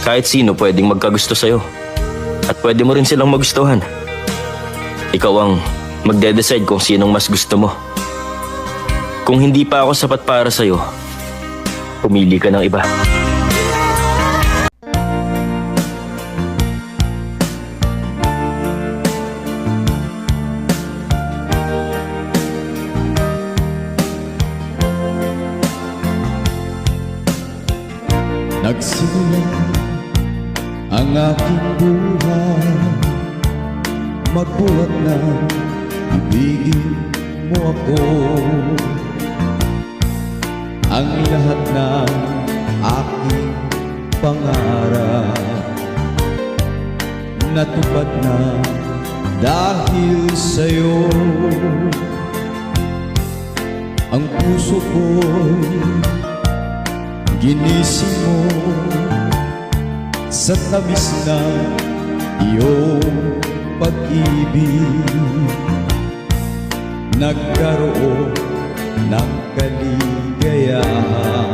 Kahit sino pwedeng magkagusto sa'yo. At pwede mo rin silang magustuhan. Ikaw ang magde-decide kung sinong mas gusto mo. Kung hindi pa ako sapat para sa'yo, pumili ka ng iba. Nagsimula ang aking buhay, magbuhat na ibigin mo ako. Ang lahat ng aking pangarap natupad na dahil sa'yo. Ang puso ko'y ginising mo sa tamis ng iyong pag-ibig. Nagkaroon ng kaligayahan.